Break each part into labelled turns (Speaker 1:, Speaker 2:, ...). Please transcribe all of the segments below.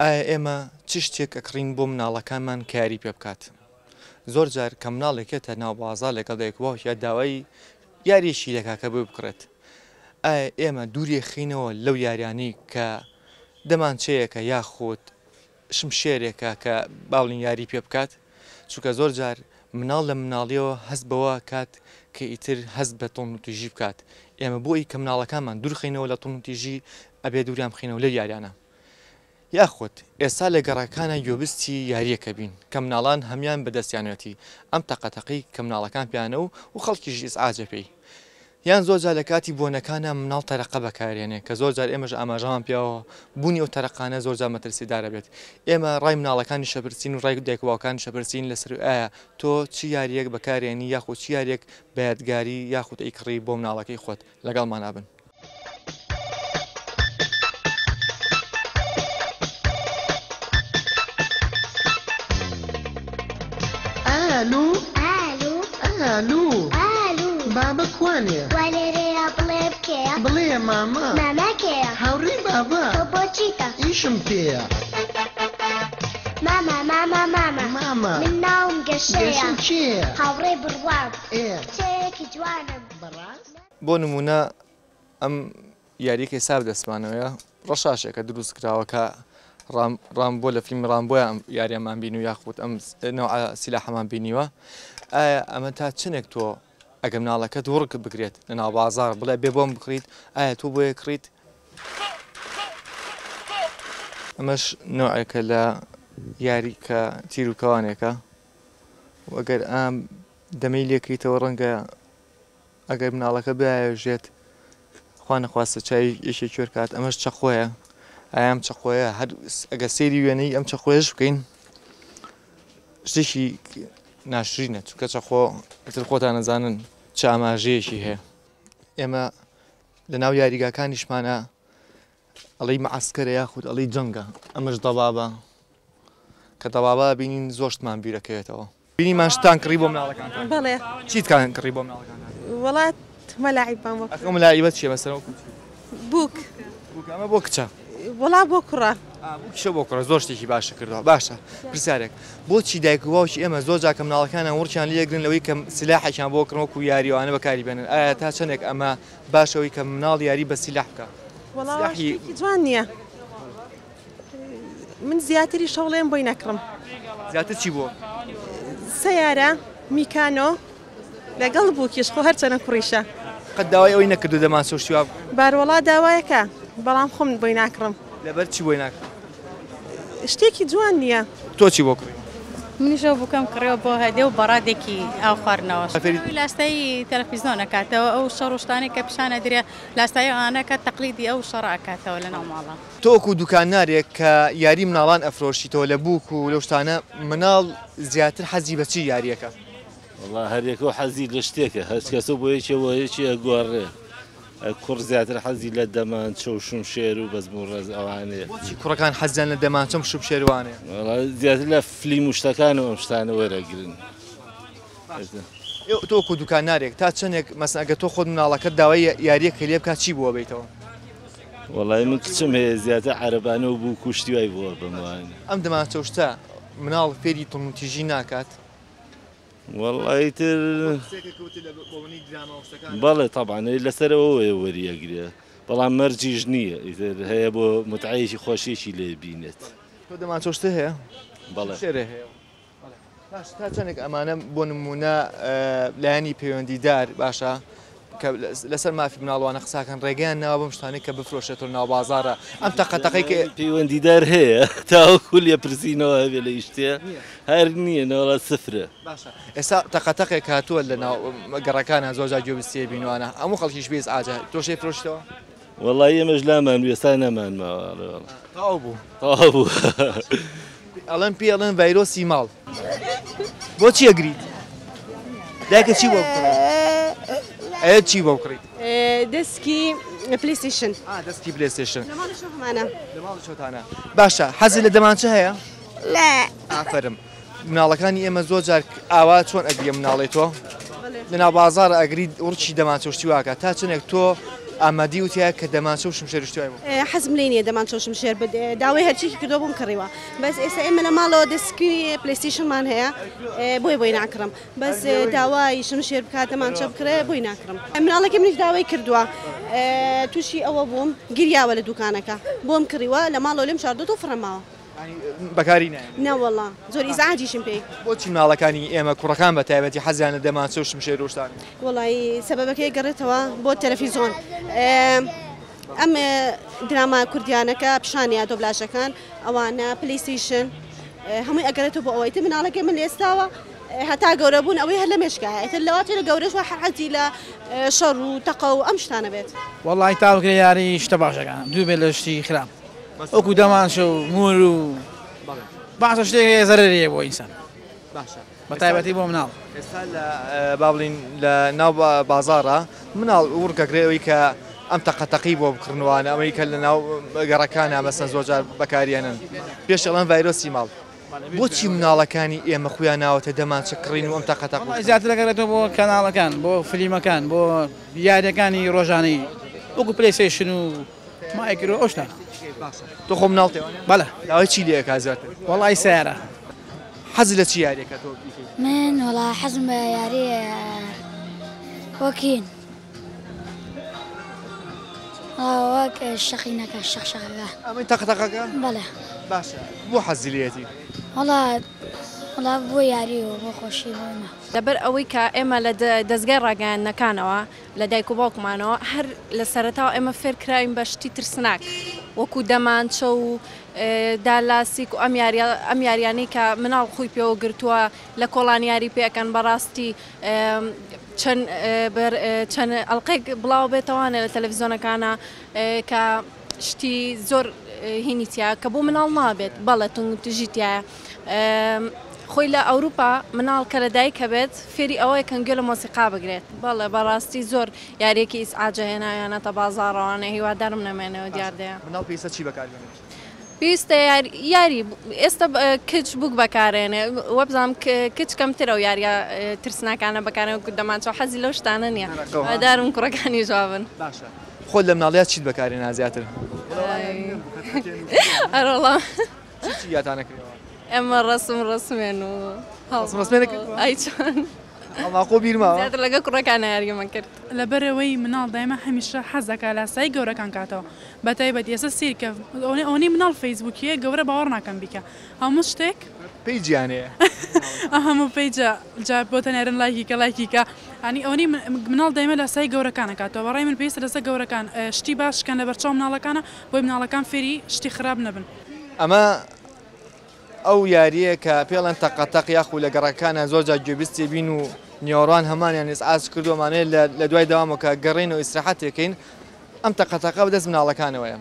Speaker 1: ئێمە چ شتێک ئەکڕین بۆ مناڵەکانمان کە یاری پێ بکات. زۆر جار کە مناڵێکێتە ناو بازار لەگەڵ دایکوباوکی داوای یاریشی لەکا کە بۆ بکڕێت. ئێمە دووری خینەوە لەو یاریانی کە دەمانچەیەکە یاخود شمشێرێکە کە باڵین یاری پێ بکات، چونکە زۆر جار مناڵ لە مناڵیەوە هەست بەوە کات کە ئیتر هەست بە تۆن و تیژی بکات. ئێمە بۆی کە مناڵەکانمان دوورخینەوە لە تۆن و تیژی ئەبێ دووریان بخینەوە لە یاریانە. یاخود ئێستا لە گەڕەکانە گوێبستی یاریەکە بین کە مناڵان هەمان بەدەستیانەتی ئەم تەقەتەقی کە مناڵەکان پیانەوە و خەڵکیش ئیسعاجە پێی. یان زۆر جار لە کاتی بۆنەکانە مناڵ تەرەقە بەکارێنێ کە زۆر جار ئێمەش ئاماژەمان پیاوە بوونی و تەرەقانە زۆر جار مەترسیدارە بێت. ئێمە ڕای مناڵەکانی شەبرسین و ڕای دایکوباوەکانی شەبرسین لەسەر ئایا تۆ چی یاریەک بەکارێنی یاخود چی یاریەک بە یادگاری یاخود ئەیکڕی بۆ مناڵەکەی خۆت لەگەڵمان نابن.
Speaker 2: ئالو ئالو بابا کوانێ
Speaker 3: وەلێرەیە بڵێ بکێ
Speaker 2: بڵێ ماما
Speaker 3: ماماکەیە
Speaker 2: هاوڕێی بابا
Speaker 3: تۆ بۆ چیتە
Speaker 2: ئیشم پێیە
Speaker 3: ماما
Speaker 2: ماما
Speaker 3: من ناوم گەشەیە
Speaker 2: گەشم چییە
Speaker 3: هاوڕێ بڕوام
Speaker 2: ئێ
Speaker 3: کچەیەکی جوانم
Speaker 2: بەڕاست
Speaker 1: بۆ نمونە ئەم یاریەکەی ساب دەستمانەوەیە ڕەشاشێکە دروست کراوە کە ڕامبۆ لە فیلم ڕامبۆیە ئەم یاریەمان بین و یاخود ئەم نەوع سیلاحەمان بینیوە. ئایا ئەمە تا چنێک تۆ ئەگە مناڵەکەت وڕک بگرێت لە ناو بازار بڵێ بێ بۆم بکڕیت ئایا تۆ بۆیە کڕیت؟ ئەمەش نوعێکە لە یاری کە تیر و کەوانێکە و ئەگەر ئام دەمەی لێکریتەوە ڕەنگە ئەگەر مناڵەکە بیاژێت خوا نەخواستە چای یەشێ کوێر کات ئەمەش چەقۆیە. ئایا ئەم چەقۆیە هەر ئەگە سەیری وێنەی ئەم چەقۆیەش بکەین شتێکی ناشرینە چونکە چەقۆ ئیتر خۆتان نەزانن چ ئاماژەیەکی هەیە. ئێمە لە ناو یاریگاکانیشمانە ئەڵەی مەعەسکەرە یاخود ئەڵەی جەنگە ئەمەش دەبابە کە دەبابە بینین زۆر شتمان بیرەکەوێتەوە. بینیمان شتان کڕی بۆ مناڵەکانتان؟
Speaker 4: بەڵێ.
Speaker 1: چیتکان کڕی بۆ مناڵەکانتان؟
Speaker 4: وڵات مەلاعیبان وەک
Speaker 1: ئەکەم مەلاعیبەت چییە مەسەڵەن
Speaker 4: بووک
Speaker 1: ئەمە بۆ کچە
Speaker 4: وڵا بۆ کوڕە
Speaker 1: کشە بۆ کوڕە زۆر شتێکی باشە کردەوە. باشە پرسیارێک بۆچی دایکوباوکی ئێمە زۆر جا کە مناڵەکانیان وڕکیان لێگرن لەوەی کە سلاحێکیان بۆ کڕن وەکو یاریوانە بەکاری بێنن ئایا تا چەندێک ئەمە باشەوەی کە مناڵ یاری بە سیلاح بکە؟
Speaker 4: وەڵاهی جوان نییە. من زیاتری شەوڵێم بۆی نەکڕم.
Speaker 1: زیاتر چی بۆ؟
Speaker 4: سەیارە میکانۆ لەگەڵ بووکیش خۆ هەرچەنە کوڕیشە.
Speaker 1: قەت داوای ئەوەی نەکردو دەمان سۆشتیوا
Speaker 4: باروەڵا داوایەکە بەڵام خۆم بۆی ناکڕم.
Speaker 1: لەبەر چی بۆی ناکڕم؟
Speaker 4: شتێکی جوان نییە.
Speaker 1: تۆ چی بۆ کڕی؟
Speaker 5: منیشەوە بکەم کڕێەوە بۆ هەدێ و بەڕادێکی ئاو خواردنەوە لاستایی تەلەڤیزیۆن نەکاتەوە ئەو شەڕۆشتانێک کە پیشانە درێ لاستایی ئەوانەکە تەقلیدی ئەو شەڕاکاتەوە لە ناو ماڵە.
Speaker 1: تۆ وەکو دوکانارێک کە یاری مناڵان ئەفرۆشیتەوە لە بووک و لەو شتانە مناڵ زیاتر حەزی بە چی یاریەکە؟
Speaker 6: وڵا هەرێکە و حەزی لە شتێکە هەر کەسە بۆ یەکێوەیەکی ئەگۆڕێ کوڕ زیاتر حەزی لە دەمان چە و شمشێر و بەزم و ڕێز ئەوانەیە.
Speaker 1: بۆچی کوڕەکان حەزیان لە دەمانچەم شوب شێروانێ؟
Speaker 6: زیاتر لە فلیم و شتەکان و ئەم شتانە وەرەگرن.
Speaker 1: تۆ وەکو دوکانارێک تا چەندێک مەسەن ئەگە تۆ خۆت مناڵەکەت داوای یاریەکە لێ بکات چی بووە بیتەوە؟
Speaker 6: وەڵای من کچم هەیە زیاتر عەرەبانە و بوو کوشتی وای بووە بەموانە.
Speaker 1: ئەم دەمانچە شتە مناڵ فێری تونوتیژی ناکات؟
Speaker 6: وەڵای تر بەڵێ تەبعاً لەسەرەوەی وەریەگرێ بەڵام مەرجیش نییە ئیتر هەیە بۆ متعەیەکی خۆشیێکی لێ بینێت.
Speaker 1: تۆ دەمانچە شتە هەیە؟
Speaker 6: بەڵێ
Speaker 1: شێرە هەیە. باش تا چەندێک ئەمانە بۆ نمونە لایەنی پەیوەندیدار باشە کە لەسەر مافی مناڵوانە قساکەن ڕێگەیان ناوە بەم شتانەی کە بفرۆشێتەوە ناو بازارە ئەم تەقەتەقەی کە
Speaker 6: پەیوەندیدار هەیە تاوەکو لێ پرسیینەوە هەبێ لە شتێ هەر نییە نەوەڵە سفرە.
Speaker 1: باشە ئێستا تەقەتەقێک هاتووە لە ناو گەڕەکانە زۆر جار گوێبستیە بینوانە هەموو خەڵکیش بێز ئاجا تۆشەی فرۆشتەوە؟
Speaker 6: وەڵای ئێمەش لامان وێستا نەمانماوە
Speaker 1: تەواو بوو
Speaker 6: تەواو بوو.
Speaker 1: ئەڵەن پێ ئەڵێن ڤایرۆسی ماڵ بۆچی ئەگریت؟ دایکە چی بۆ بکڕیت؟ ئەیە چی بۆ بکڕیت؟
Speaker 4: دەستکی پلیستیشن.
Speaker 1: دەستکی پلیستیشن
Speaker 4: لە ماڵی شۆمانە.
Speaker 1: لە ماڵی شۆتانە. باشە حەزی لە دەمانچە هەیە؟
Speaker 3: لا
Speaker 1: ئافرم مناڵەکانی ئێمە زۆر جار ئاوا چۆن ئەگریە مناڵی تۆ؟ لە ناو بازارە ئەگری وڕچی دەمانچە شتی واکە تا چنێک تۆ ئامادی وتیا کە دەمانچە و شمشێر شتوای بوو
Speaker 4: حەزم لێ نییە دەمان چۆشم شێر داوای هەرچێکی کردو بووم کڕیوە بەس ئێستا ئێمە لە ماڵەوە دەستکردنی پلیستیشنمان هەیە بۆی ناکڕم بەس داوای شم شێر بکاتەمان چە بکرێ بۆی ناکڕم مناڵێکی منیش داوای کردووە تووشی ئەوە بووم گریاوە لە دوکانەکە بۆم کڕیوە لە ماڵەوە لێم شاردۆ فڕەماوە
Speaker 1: بەکاری نایە
Speaker 4: نەوەڵا زۆر ئیزعاجیشم پێی
Speaker 1: بۆچی مناڵەکانی ئێمە کوڕەکان بە تایبەتی حەزیانە دەمانچە و شمشێر و شتان
Speaker 4: وڵی سەبەبەکەی گەڕێتەوە بۆ تەلەڤیزۆن ئەم دراما کوردیانەکە پیشانیا دۆبلاشەکان ئەوانە پلیستیشن هەمووی ئەگەرێتەوە بۆ ئەوەی مناڵەکە من ئێستاوە هەتا گەورە بوون ئەوەی هەر لە مێشکایە لەواتێ لە گەورەش حەزی لە شەڕ و تەقە و ئەم شتانە بێت
Speaker 7: وەڵی تاوکرێ یاری شتە باشەکان دوو بێت لە شتی خراپ وەکو دەمانچە و مور و باشە شتێک زەرریە بۆ ئینسان بە تایبەتی بۆ مناڵ
Speaker 1: ئێستا لە با بڵین لە ناو بازارە مناڵ ورگەگرێەوەی کە ئەم تەقەتەقی بۆ بکردنوانە ئەمەی کە لە ناو گەڕەکانە مەسەن زۆرجار بەکارێنن پێش ئەڵەن ڤایرۆسی ماڵ بۆچی مناڵەکانی ئێمە خۆیان ناوەتە دەمانچە کڕین و ئەم تەقەتەق
Speaker 7: زیاتر دەگەڕێتەوە بۆ کەناڵەکان بۆ فلیمەکان بۆ یاریەکانی ڕۆژانەی وەکو پلەیستیشن و مایکرۆ ئەو شتانە
Speaker 1: تۆ خۆ مناڵ تێوانە
Speaker 7: بەڵێ
Speaker 1: داوای چی لێ کازاتر
Speaker 7: وەڵی سیارە
Speaker 1: حەز لە چی یاریەکە تۆ بیکەیت
Speaker 3: من وڵا حەزم بە یاری وەکین وەک شەقینەکە شەقشەقەکە
Speaker 1: ئەمەی تەقەتەقەکە
Speaker 3: بەڵێ
Speaker 1: باشە بۆ حەزی لێتی
Speaker 3: وڵا بۆ یاری و بۆ خۆشی بۆمە
Speaker 8: لەبەر ئەوەی کە ئێمە لە دەستگای ڕاگەیاندنەکانەوە لە دایک و باوکمانەوە هەر لە سەرەتاوە ئێمە فێرکراین بە شتی ترسناک وەکو دەمانچە و دالاسیک و ئەم یاریانەی کە مناڵ خۆی پێوە گرتووە لە کۆڵان یاری پێەکەن بەڕاستی چەند ئەڵلقەیەک بڵاو بێتەوانە لە تەلەڤیزۆنەکانە کە شتی زۆر هینیتیا کە بۆ مناڵ نابێت بەڵێ تونگتژیتیایە خۆی لە ئەوروپا مناڵ کە لە دایکە بێت فێری ئەوەیە کەنگوێ لە مۆسیقا بگرێت بەڵێ بەڕاستی زۆر یاریەکی ئیسعاجە هێنایانەتە بازاڕەوانە هیوادارم نەمێنەوە دیاردەیە
Speaker 1: مناڵ پێویستە چی بەکاربێنێت
Speaker 8: پێویستە یاری ئێستا کچ بووک بەکارێنێ وە بزانم کچ کەمترە و یاریە ترسناکانە بەکارێن و دەمانچەوە حەزی لەو شتانە نییە دارم کوڕەکانی جوابن
Speaker 1: باشە خۆ لە مناڵیات چیت بەکارێنە زیاتر
Speaker 8: ئەرۆڵام
Speaker 1: چی یاتانەکەەوە
Speaker 8: ئەمە ڕسمێن و ئای چۆن
Speaker 1: ئەڵاقۆ بیرماوە
Speaker 8: زیاتر لەگە کوڕەکانە یاریمە کرد
Speaker 9: لەبەرەوەی مناڵ دایمە هەمیشە حەزەکە لاسایی گەورەکان کاتەوە بە تایبەت ئێستا سیرکە ئەوەی مناڵ فەیسبووکیە گەورە باوەڕ ناکەم بیکە هەموو شتێک
Speaker 1: پێی گیانەیە
Speaker 9: هەموو پێیجە جا بۆ تەنێرن لایکیکە ئەنی ئەوەی مناڵ دایمە لاسایی گەورەکانە کاتەوە بەڕای من پێویستە لەسەر گەورەکان شتی باشکەن لە بەرچاو مناڵەکانە بۆی مناڵەکان فێری شتی خراپ نەبن
Speaker 1: ئەمە ئەو یاریە کە پێڵەن تەقەتەق یاخو لە گەڕەکانە زۆر جا گوێبیستی بین و نیۆڕان هەمانیان ئاس کردومانەیە لە دوای داوامەکە گەڕین و ئیسراحەتێکین ئەم تەقەتەقە بەدەست مناڵەکانەوەیە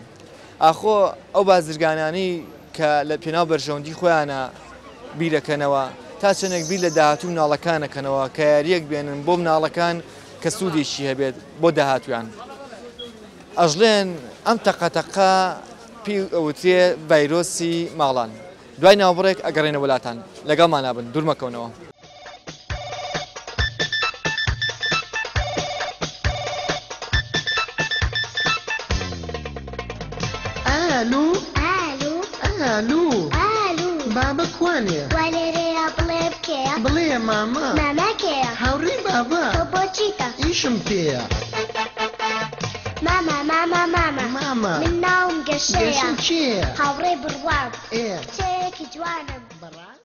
Speaker 1: ئاخۆ ئەو بازرگانانی کە لە پێناو بەرژەوەندی خۆیانە بیرەکەنەوە تا چەندێک بیر لە داهاتوو مناڵەکانەکەنەوە کە یاریەک بێنن بۆ مناڵەکان کە سوودێکی هەبێت بۆ داهاتویان ئەژڵێن ئەم تەقەتەقە پێی ئەوترێ ڤایرۆسی ماڵان دوای ناوبڕێک ئەگەڕێنە وڵاتان لەگەڵمان نابن دوورمەکەونەوە
Speaker 2: ئالو ئالو بابە کوانێ
Speaker 3: وەلێرەیە بڵێ بکێ
Speaker 2: بڵێ ماما
Speaker 3: ماماکەیە
Speaker 2: هاوڕێی بابا
Speaker 3: تۆ بۆچیتە
Speaker 2: ئیشم پێیە
Speaker 3: ماما
Speaker 2: ماما
Speaker 3: من ناوم گەشەیە
Speaker 2: گەشم چییە
Speaker 3: هاوڕێ بڕوام
Speaker 2: ئێ
Speaker 3: کچەیەکی جوانم